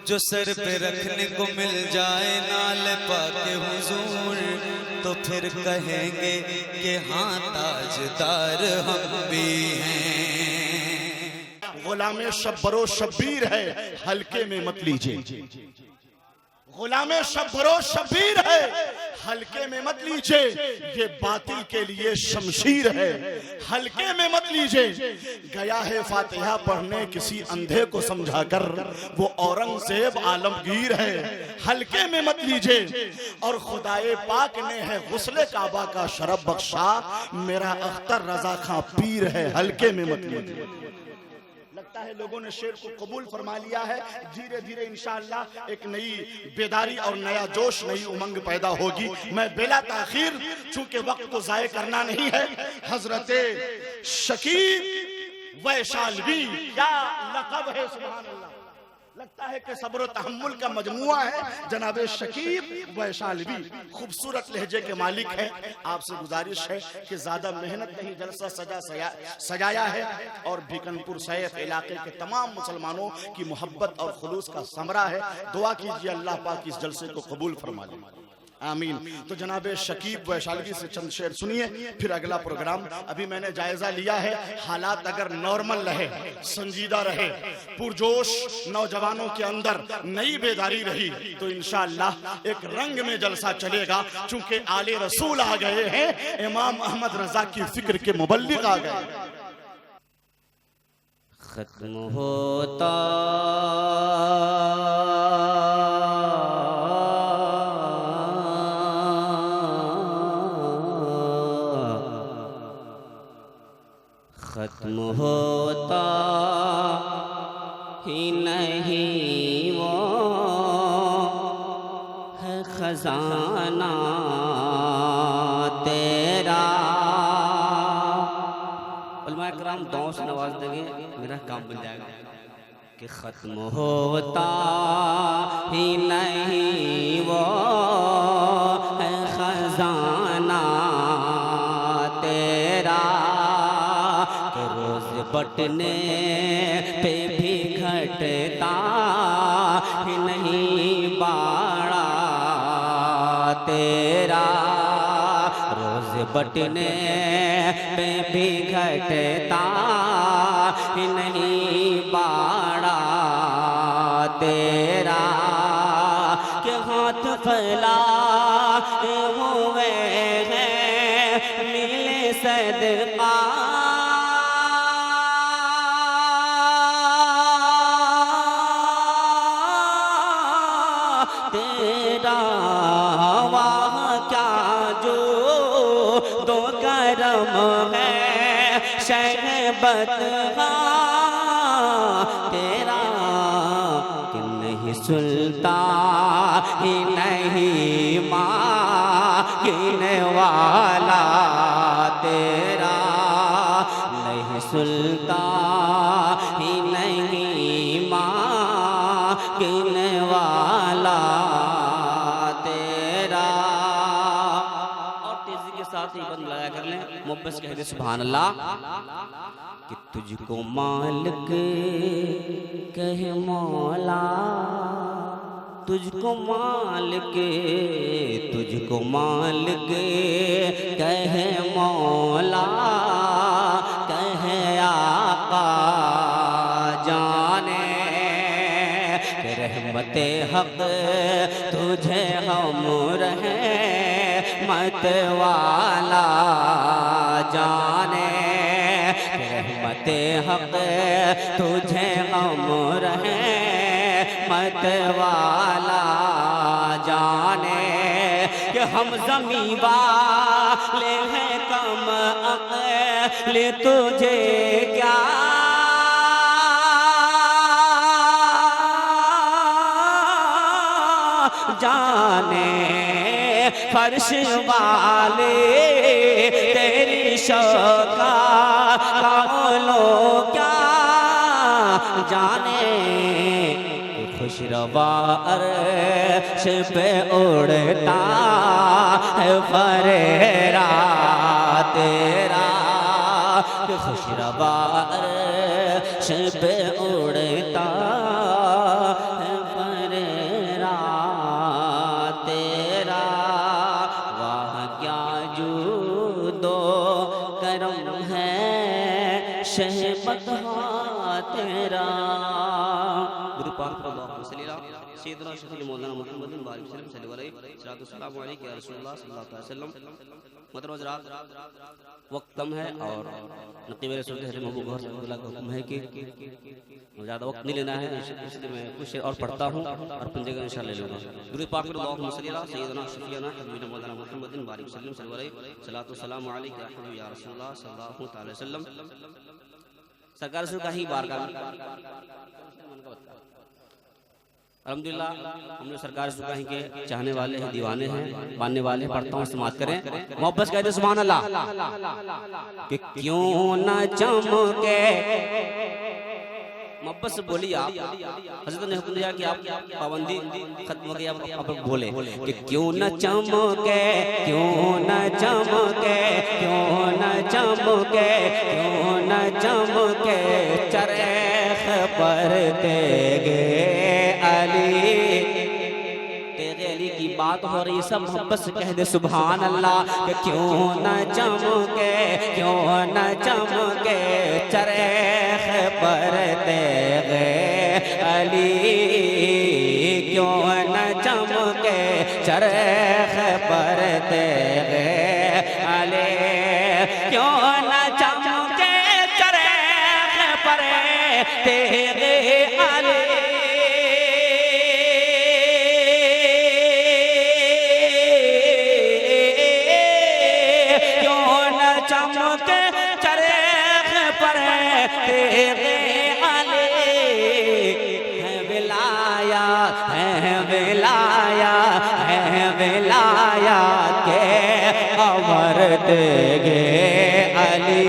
जो सर पे रखने को मिल जाए नाल पाके हुजूर, तो फिर कहेंगे कि हाँ ताजदार हम भी हैं। गुलामे शब्बरो शब्बीर है, हल्के में मत लीजिए। गुलामे शब्बरो शब्बीर है, हल्के में मत लीजिए। ये बातिल के लिए शमशीर है, हल्के में मत लीजिए। गया है फातिहा पढ़ने किसी अंधे को समझाकर, वो औरंगजेब आलमगीर है, हल्के में मत लीजिए। और खुदाए पाक ने है गुस्ले काबा का शरफ बख्शा, मेरा अख्तर रजा खां पीर है, हल्के में मत लीजिए। लगता है लोगों ने शेर को कबूल फरमा लिया है। धीरे धीरे इंशाअल्लाह एक नई बेदारी और नया जोश, नई उमंग पैदा होगी। मैं बेला ताखीर, चूंकि वक्त को जाये करना नहीं है, हजरते शकीब वैशालवी, क्या लक़ब है, सुभान अल्लाह। लगता है कि सब्र तहम्मुल का मजमुआ है। जनाबे शकीब वैशालवी खूबसूरत लहजे के मालिक हैं। आपसे गुजारिश है कि ज्यादा मेहनत नहीं, जलसा सजाया है और बीकनपुर सैफ इलाके के तमाम मुसलमानों की मोहब्बत और खुलूस का समरा है। दुआ कीजिए अल्लाह पाक इस जलसे को कबूल फरमा ले, आमीन। तो जनाबे शकीब वैशालवी से चंद शेर सुनिए, फिर अगला प्रोग्राम। अभी मैंने जायजा लिया है, हालात अगर नॉर्मल रहे, संजीदा रहे, पुरजोश नौजवानों के अंदर नई बेदारी रही, तो इंशाअल्लाह एक रंग में जलसा चलेगा। चूंकि आले रसूल आ गए हैं, इमाम अहमद रजा की फिक्र के मुबल्लिग आ गए। खत्म होता खत्म होता ही नहीं वो है खजाना तेरा। उलमा कराम दुआओं से नवाज देंगे, मेरा काम बन जाएगा। कि खत्म होता ही नहीं वो है खजाना तेरा, बटने पे भी घटता ही नहीं बाड़ा तेरा। रोज बटने पे भी घटता ही नहीं बाड़ा तेरा। के हाथ फैला हुए हैं मिले सदका तेरा। वाह क्या जो दो करम है शहबत तेरा। कि नहीं सुलता ही नहीं मांगने वाला तेरा। नहीं सुलता ही नहीं मांगने वाला तेरा। और तेजी के साथ ही बंद लगा कर लें, मोहब्बत से कह दे सुभान अल्लाह। कि तुझको मालिक कहे मौला, तुझको मालिक, तुझको मालिक कहे मौला, कहे आका जाने। रहमते हक तुझे हम रहे मत वाला जाने। रहमते हक तुझे हम रहे मत वाला जाने। कि हम ज़मीं वाले हैं कम अक़ल तुझे क्या जाने। फर्श वाले तेरी शौका लो क्या जाने। खुशरवा अर्श पे उड़ता है फरेरा तेरा। खुशरवा अर्श पे उड़ता है फरेरा मदहा तेरा। गुरु पाक सल्लल्लाहु अलैहि वसल्लम सैयदना शफीउल मौलाना मुहम्मद बिन बारिक सल्लल्लाहु अलैहि वसल्लम या रसूलुल्लाह सल्लल्लाहु अलैहि वसल्लम। मतलब हज़रात वक्त कम है और नक़ीब रसूल हज़रत महबूब गौहर रहमतुल्लाह का हुक्म है कि ज़्यादा वक्त नहीं लेना है, इसलिए मैं कुछ और पढ़ता हूँ और अपनी जगह इंशाअल्लाह ले लूँगा। दुरूद पाक में अल्लाहुम्मा सल्ली अला सय्यिदना शफीअना हबीबना मौलाना मुहम्मद बिन बारिक सल्लल्लाहु अलैहि वसल्लम सलातु सलामु अलैका या हबीबी या रसूलुल्लाह सल्लल्लाहु अलैहि वसल्लम। सरकार से का ही बारगाह में अल्हम्दुलिल्लाह हम लोग सरकार सुबह के चाहने वाले हैं, दीवाने हैं, मानने वाले हैं। पढ़ता हूँ, समाप्त करें। मोहब्बत कहते सुभान अल्लाह कि क्यों न चमके। मोहब्बत से बोलिए आप। हज़रत ने हुक्म दिया कि आप पाबंदी खत्म हो गई, आप बोले कि क्यों न चमके, क्यों न चमके, क्यों न चमके, क्यों न चमके चरख पर तेगे अली। तेरे अली की बात हो रही, सब मोहब्बत से कह दे सुभान अल्लाह कि क्यों न चमके, क्यों न चमके चरख पर तेगे अली। क्यों न चमके चरख पर तेगे अली। क्यों न चमके चरख पर तेगे अली। तेगे अली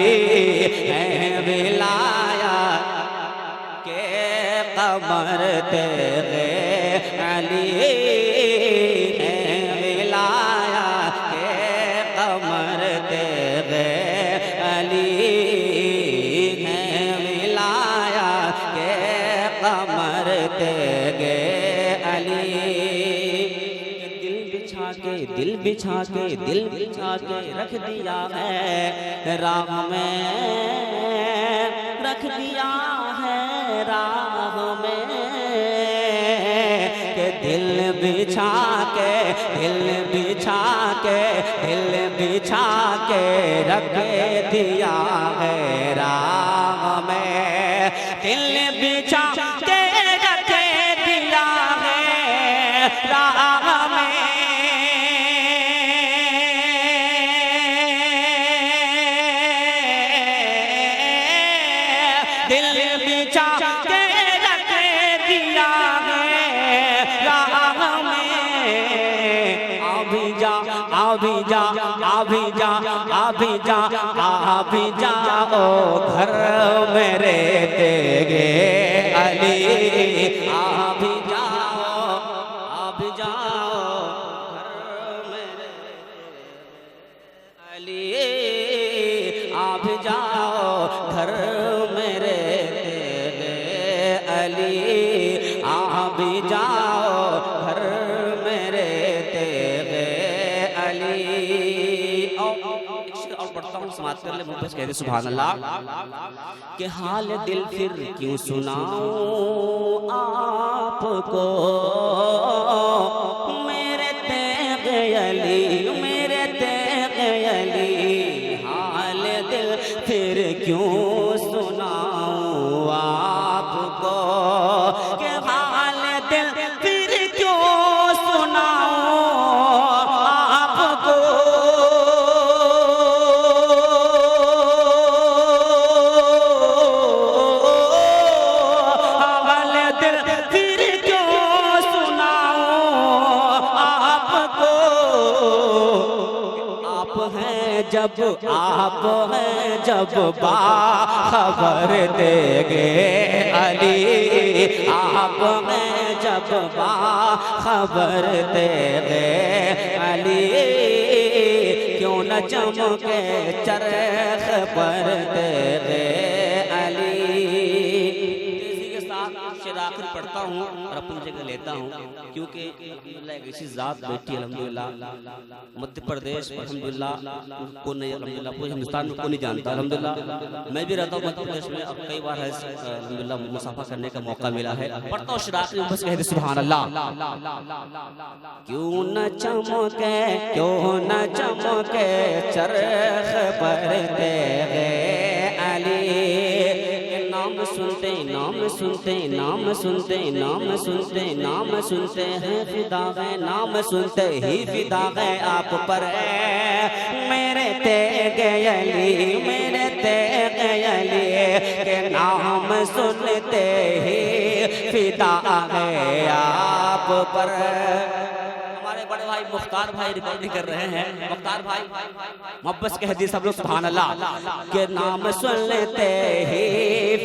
है विलाया के कमर तेगे अली है विलाया के कमर तेगे अली है विलाया के कमर तेगे अली। दिल बिछा के रख दिया है राह में, रख दिया है राह में के दिल बिछा के, दिल बिछा के, दिल बिछा के रख दिया है राह में। दिल बिछा के रख दिया है राह में। अभी जाओ घर मेरे तेगे अली। अभी जाओ घर मेरे अली। अभी जाओ घर मेरे तेगे अली। अभी जाओ घर मेरे तेगे अली। और पढ़ता हूँ, समाप्त कर ले। मुझे कहते सुभान अल्लाह के हाल दिल फिर क्यों सुनाऊं आपको मेरे तेगे अली, मेरे तेगे अली। हाल दिल फिर क्यों सुनाऊं आपको के हाल दिल फिर क्यों सुनाऊं आपको। जब आप हैं जब बाखबर देगे अली। आप हैं जब बाखबर देगे अली। क्यों न चमके चरख पर देगे अली। इसी के साथ आखिर पढ़ता हूँ और अपनी जगह लेता हूँ, क्योंकि अल्हम्दुलिल्लाह एक ऐसी जात बैठी अल्हम्दुलिल्लाह मध्य प्रदेश अल्हम्दुलिल्लाह को नहीं, अल्हम्दुलिल्लाह पूरे हिंदुस्तान में को नहीं जानता अल्हम्दुलिल्लाह। मैं भी रहता हूँ मध्य प्रदेश में, अब कई बार है अल्हम्दुलिल्लाह मुसाफा करने का मौका मिला है। पढ़ता हूँ शुरू बस कह दे सुभान अल्लाह। क्यों न चमके क्यों न चमके चरख पर तेरे अली, नाम सुनते नाम सुनते नाम सुनते नाम सुनते नाम सुनते हैं फिदा है, नाम सुनते ही फिदा है आप पर मेरे तेगे अली, मेरे तेगे अली के नाम सुनते ही फिदा है आप पर। हमारे बड़े भाई मुख्तार भाई रिकॉर्डिंग कर रहे हैं। मुख्तार भाई मोहब्बत कह दी सब लोग सुभान अल्लाह। के नाम सुनते ही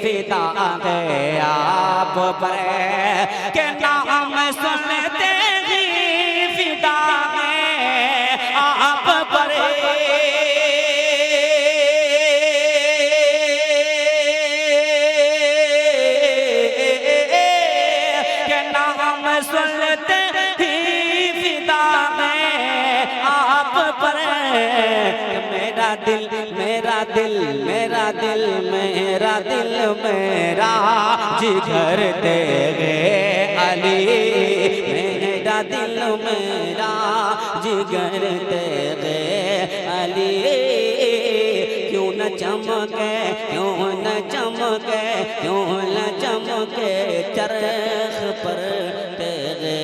फिदा है आप पर, के नाम सुनते ही फिदा है आप पर। के नाम सुनते ही फिदा है आप पर। मेरा दिल मेरा दिल मेरा दिल मेरा दिल मेरा जिगर तेरे अली, मेरा दिल मेरा जिगर तेरे अली। क्यों न चमके क्यों न चमके क्यों न चमके चरख पर तेरे